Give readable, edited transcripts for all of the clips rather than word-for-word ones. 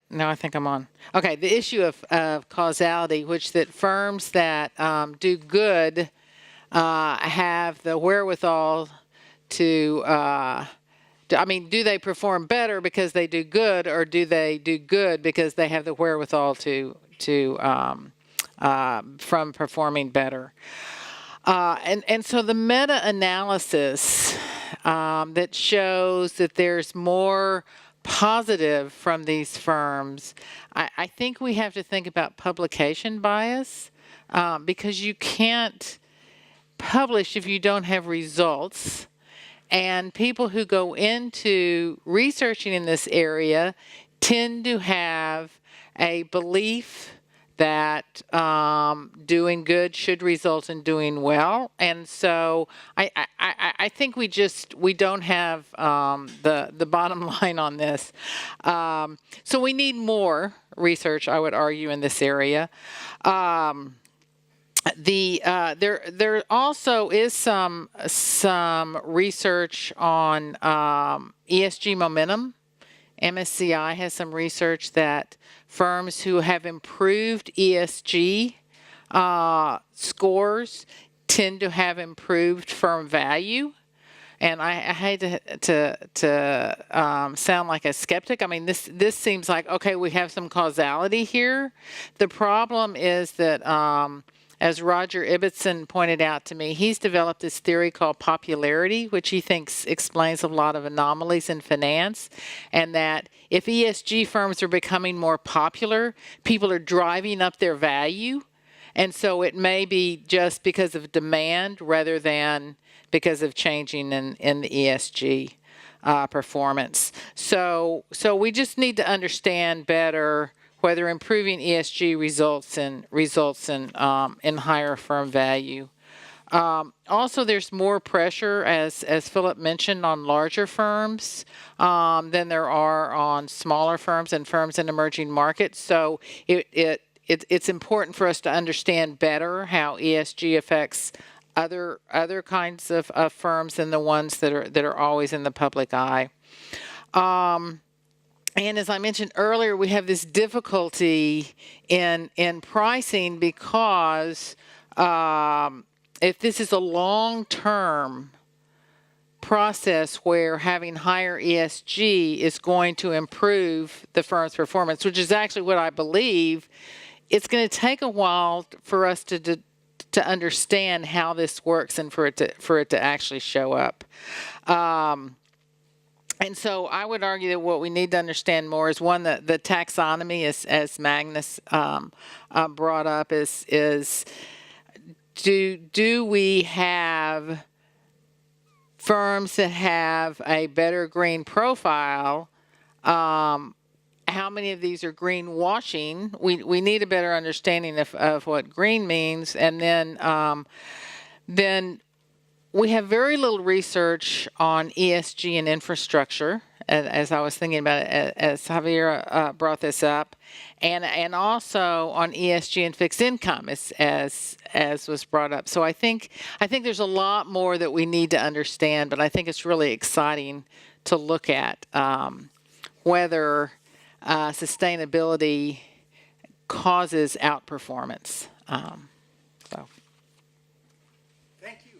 No, I think I'm on. Okay, the issue of causality, which that firms that do good have the wherewithal to, I mean, do they perform better because they do good, or do they do good because they have the wherewithal from performing better? And so the meta-analysis that shows that there's more positive from these firms, I think we have to think about publication bias, because you can't publish if you don't have results. And people who go into researching in this area tend to have a belief that doing good should result in doing well. And so I think we don't have the bottom line on this. So we need more research, I would argue, in this area. There also is some research on ESG momentum. MSCI has some research that firms who have improved ESG scores tend to have improved firm value. And I hate to sound like a skeptic. I mean, this seems like, okay, we have some causality here. The problem is that, as Roger Ibbotson pointed out to me, he's developed this theory called popularity, which he thinks explains a lot of anomalies in finance, and that if ESG firms are becoming more popular, people are driving up their value. And so it may be just because of demand rather than because of changing in the ESG performance. So we just need to understand better whether improving ESG results in higher firm value. Also, there's more pressure, as Philip mentioned, on larger firms than there are on smaller firms and firms in emerging markets. So it's important for us to understand better how ESG affects other kinds of firms than the ones that are always in the public eye. And as I mentioned earlier, we have this difficulty in pricing because if this is a long-term process where having higher ESG is going to improve the firm's performance, which is actually what I believe, it's going to take a while for us to understand how this works and for it to actually show up. And so I would argue that what we need to understand more is, one, the taxonomy, as Magnus brought up, is do we have firms that have a better green profile? How many of these are greenwashing? We need a better understanding of what green means, and then we have very little research on ESG and infrastructure, as I was thinking about it, as Javier brought this up, and also on ESG and fixed income, as was brought up. So I think there's a lot more that we need to understand, but I think it's really exciting to look at whether sustainability causes outperformance. So. Thank you.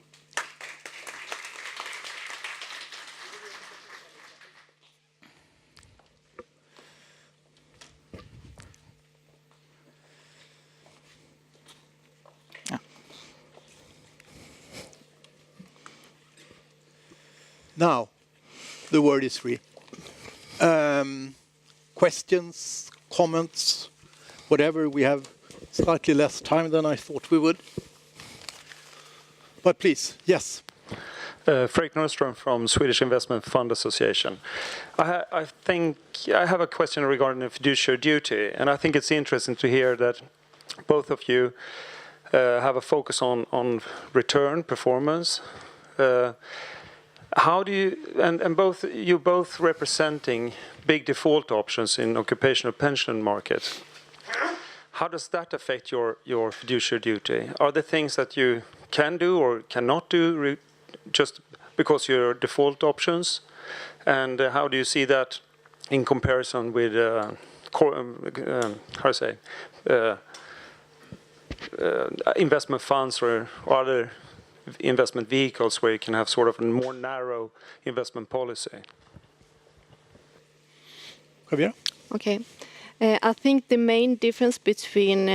Now, the word is free. Questions, comments, whatever. We have slightly less time than I thought we would. But please, yes. Fredrik Norström from Swedish Investment Fund Association. I think I have a question regarding the fiduciary duty, and I think it's interesting to hear that both of you have a focus on return performance. How do you, and both representing big default options in occupational pension market, how does that affect your fiduciary duty? Are there things that you can do or cannot do just because you're default options? And how do you see that in comparison with investment funds or other investment vehicles where you can have sort of a more narrow investment policy? Javier? Okay. I think the main difference between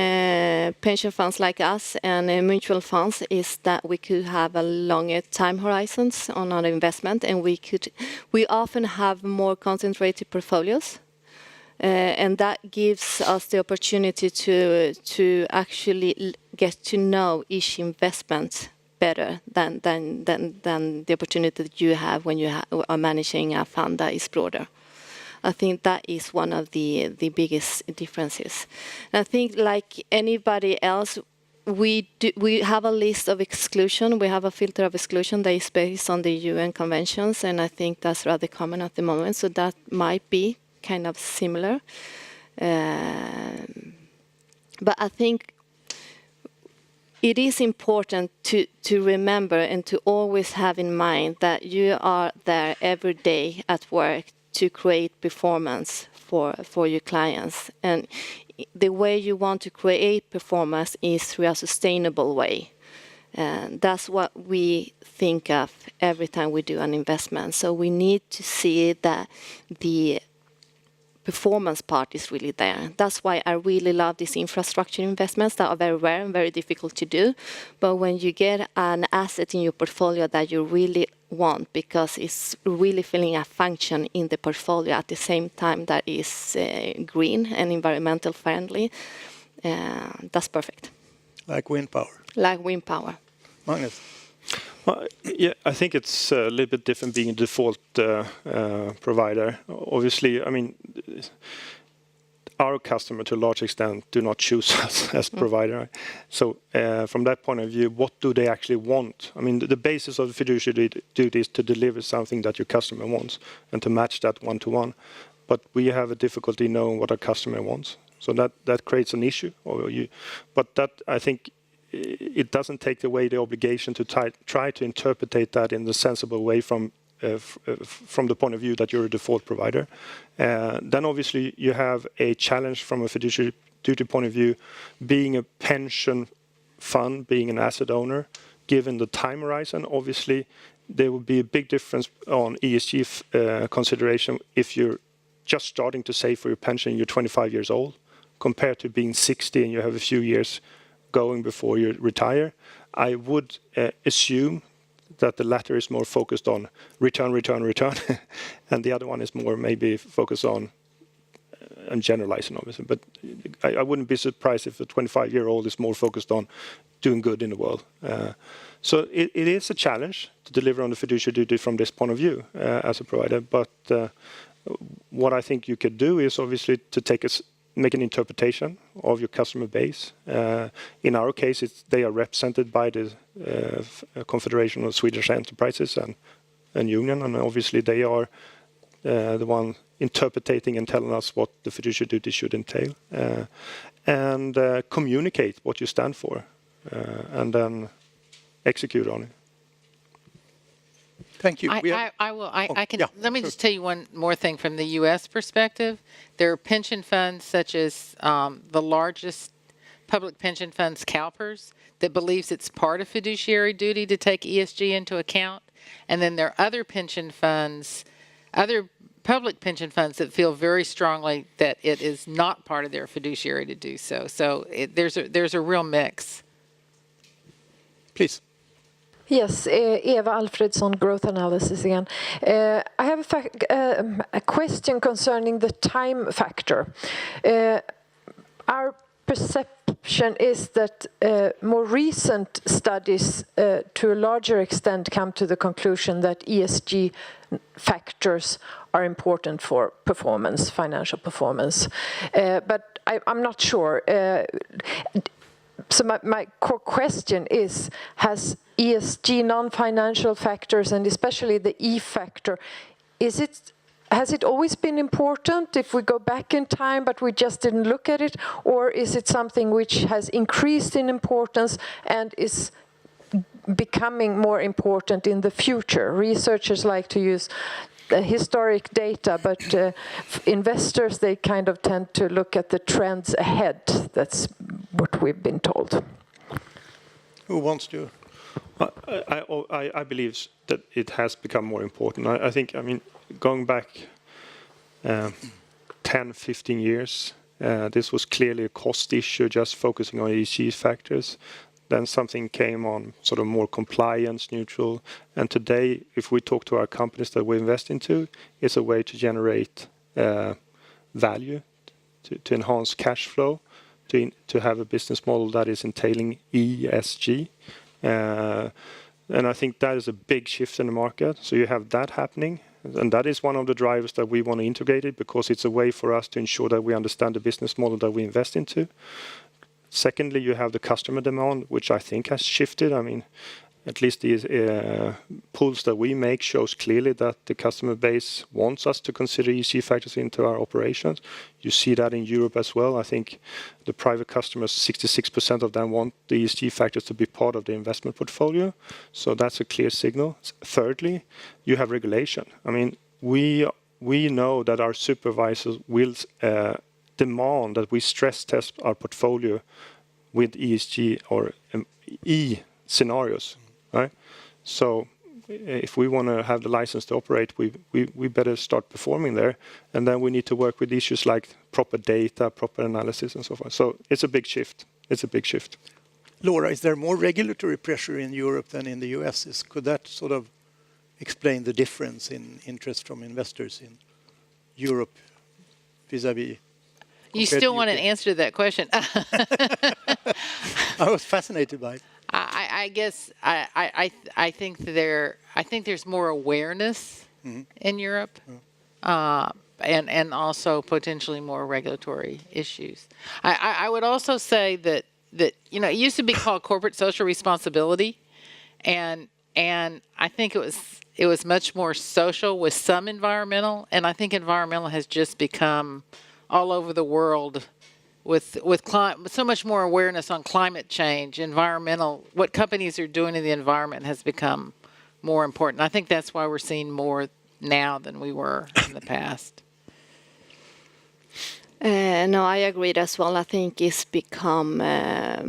pension funds like us and mutual funds is that we could have a longer time horizons on our investment, and we often have more concentrated portfolios, and that gives us the opportunity to actually get to know each investment better than the opportunity that you have when you are managing a fund that is broader. I think that is one of the biggest differences. And I think, like anybody else, we have a list of exclusion. We have a filter of exclusion that is based on the UN conventions, and I think that's rather common at the moment. So that might be kind of similar. But I think it is important to remember and to always have in mind that you are there every day at work to create performance for your clients. And the way you want to create performance is through a sustainable way. And that's what we think of every time we do an investment. So we need to see that the performance part is really there. That's why I really love these infrastructure investments that are very rare and very difficult to do. But when you get an asset in your portfolio that you really want because it's really filling a function in the portfolio at the same time that is green and environmental friendly, that's perfect. Like wind power. Like wind power. Magnus? Well, yeah, I think it's a little bit different being a default provider. Obviously, I mean, our customer to a large extent do not choose us as provider. So from that point of view, what do they actually want? I mean, the basis of the fiduciary duty is to deliver something that your customer wants and to match that one-to-one. But we have a difficulty knowing what our customer wants. So that creates an issue. But that, I think, it doesn't take away the obligation to try to interpret that in the sensible way from the point of view that you're a default provider. Then obviously you have a challenge from a fiduciary duty point of view, being a pension fund, being an asset owner, given the time horizon. Obviously, there will be a big difference on ESG consideration if you're just starting to save for your pension, you're 25 years old, compared to being 60 and you have a few years going before you retire. I would assume that the latter is more focused on return, and the other one is more maybe focused on generalizing, obviously. But I wouldn't be surprised if a 25-year-old is more focused on doing good in the world. So it is a challenge to deliver on the fiduciary duty from this point of view as a provider. But what I think you could do is obviously to make an interpretation of your customer base. In our case, they are represented by the Confederation of Swedish Enterprises and Union, and obviously they are the one interpreting and telling us what the fiduciary duty should entail, and communicate what you stand for, and then execute on it. Thank you. Let me just tell you one more thing from the U.S. perspective. There are pension funds such as the largest public pension funds, CalPERS, that believes it's part of fiduciary duty to take ESG into account. And then there are other pension funds, other public pension funds that feel very strongly that it is not part of their fiduciary to do so. So there's a real mix. Please. Yes, Eva Alfredsson, Growth Analysis again. I have a question concerning the time factor. Our perception is that more recent studies to a larger extent come to the conclusion that ESG factors are important for performance, financial performance. But I'm not sure. So my core question is, has ESG non-financial factors, and especially the E factor, has it always been important if we go back in time but we just didn't look at it, or is it something which has increased in importance and is becoming more important in the future? Researchers like to use the historic data, but investors, they kind of tend to look at the trends ahead. That's what we've been told. Who wants to? I believe that it has become more important. I think, I mean, going back 10, 15 years, this was clearly a cost issue, just focusing on ESG factors. Then something came on sort of more compliance neutral. And today, if we talk to our companies that we invest into, it's a way to generate value, to enhance cash flow, to have a business model that is entailing ESG. And I think that is a big shift in the market. So you have that happening. And that is one of the drivers that we want to integrate it, because it's a way for us to ensure that we understand the business model that we invest into. Secondly, you have the customer demand, which I think has shifted. I mean, at least these polls that we make shows clearly that the customer base wants us to consider ESG factors into our operations. You see that in Europe as well. I think the private customers, 66% of them want the ESG factors to be part of the investment portfolio. So that's a clear signal. Thirdly, you have regulation. I mean, we know that our supervisors will demand that we stress test our portfolio with ESG or E scenarios. Right? So if we want to have the license to operate, we better start performing there. And then we need to work with issues like proper data, proper analysis, and so forth. So it's a big shift. It's a big shift. Laura, is there more regulatory pressure in Europe than in the US? Could that sort of explain the difference in interest from investors in Europe vis-a-vis? You still want an answer to that question? I was fascinated by it. I guess I think there's more awareness in Europe, and also potentially more regulatory issues. I would also say that it used to be called corporate social responsibility, and I think it was much more social with some environmental, and I think environmental has just become all over the world. With so much more awareness on climate change, environmental, what companies are doing in the environment has become more important. I think that's why we're seeing more now than we were in the past. No, I agree as well. I think it's become a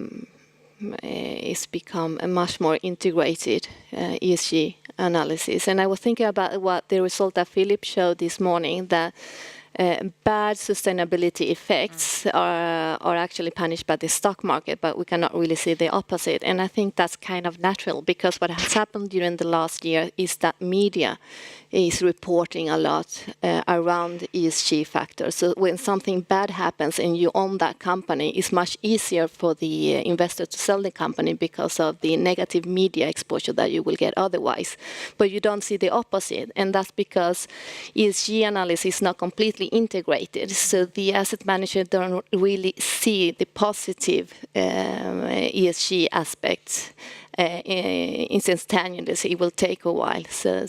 much more integrated ESG analysis. And I was thinking about what the result that Philip showed this morning, that bad sustainability effects are actually punished by the stock market, but we cannot really see the opposite. And I think that's kind of natural, because what has happened during the last year is that media is reporting a lot around ESG factors. So when something bad happens and you own that company, it's much easier for the investor to sell the company because of the negative media exposure that you will get otherwise. But you don't see the opposite, and that's because ESG analysis is not completely integrated. So the asset manager don't really see the positive ESG aspects instantaneously. It will take a while. So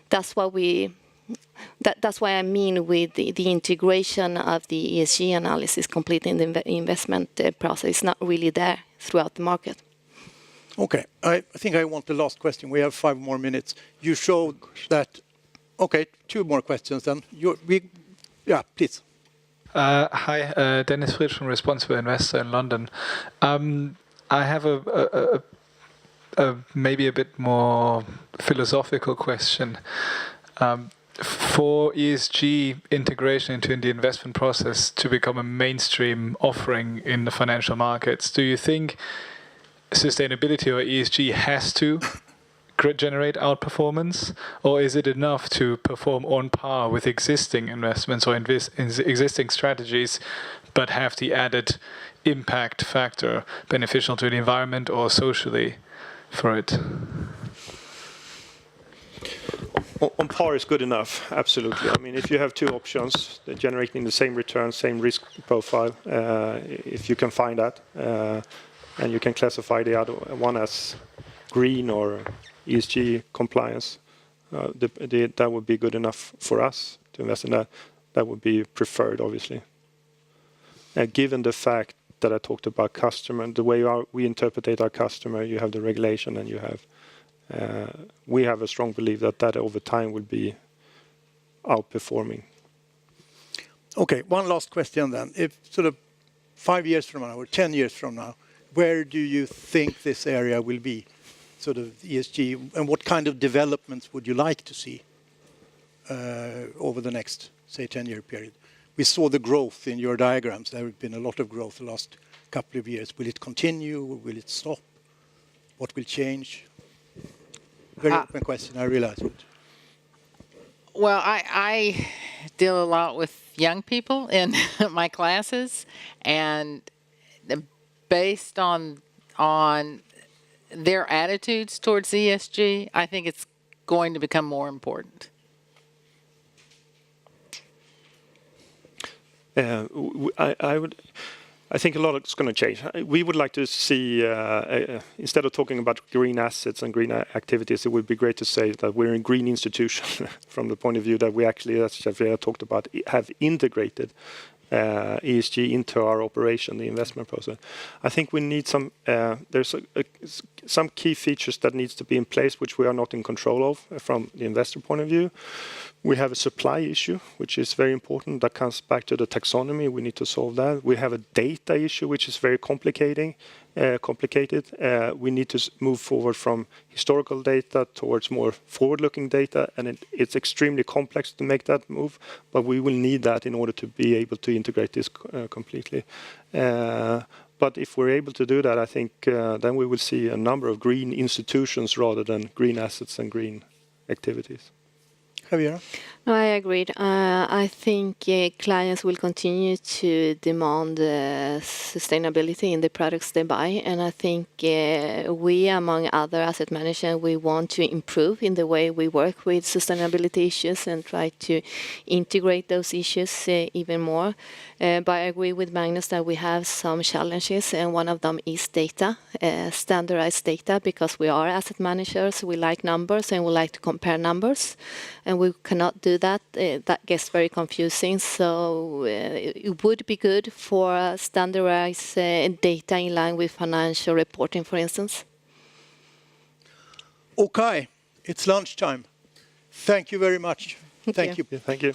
that's why that's why I mean with the integration of the ESG analysis completely in the investment process. It's not really there throughout the market. Okay, I think I want the last question. We have 5 more minutes. You showed that. Okay, 2 more questions then. Yeah, please. Hi, Dennis Fritz from Responsible Investor in London. I have a maybe a bit more philosophical question. For ESG integration into the investment process to become a mainstream offering in the financial markets, do you think sustainability or ESG has to generate outperformance, or is it enough to perform on par with existing investments or existing strategies, but have the added impact factor beneficial to the environment or socially for it? On par is good enough, absolutely. I mean, if you have 2 options, they're generating the same return, same risk profile, if you can find that, and you can classify the other one as green or ESG compliance, that would be good enough for us to invest in that. That would be preferred, obviously. Given the fact that I talked about customer, the way we interpret our customer, you have the regulation and you have we have a strong belief that over time will be outperforming. Okay, one last question then. If sort of 5 years from now or 10 years from now, where do you think this area will be, sort of ESG, and what kind of developments would you like to see over the next, say, 10-year period? We saw the growth in your diagrams. There has been a lot of growth the last couple of years. Will it continue? Will it stop? What will change? Very open question, I realize. Well, I deal a lot with young people in my classes, and based on their attitudes towards ESG, I think it's going to become more important. I think a lot is going to change. We would like to see, instead of talking about green assets and green activities, it would be great to say that we're a green institution from the point of view that we actually, as Jeffrey talked about, have integrated ESG into our operation, the investment process. I think we need some, there's some key features that needs to be in place, which we are not in control of from the investor point of view. We have a supply issue, which is very important. That comes back to the taxonomy. We need to solve that. We have a data issue, which is very complicated. We need to move forward from historical data towards more forward-looking data, and it's extremely complex to make that move, but we will need that in order to be able to integrate this completely. But if we're able to do that, I think then we will see a number of green institutions rather than green assets and green activities. Javiera? No, I agreed. I think clients will continue to demand sustainability in the products they buy, and I think we, among other asset managers, we want to improve in the way we work with sustainability issues and try to integrate those issues even more. But I agree with Magnus that we have some challenges, and one of them is data, standardized data, because we are asset managers, we like numbers, and we like to compare numbers, and we cannot do that. That gets very confusing. So it would be good for standardized data in line with financial reporting, for instance. Okay, it's lunchtime. Thank you very much. Thank you. Thank you.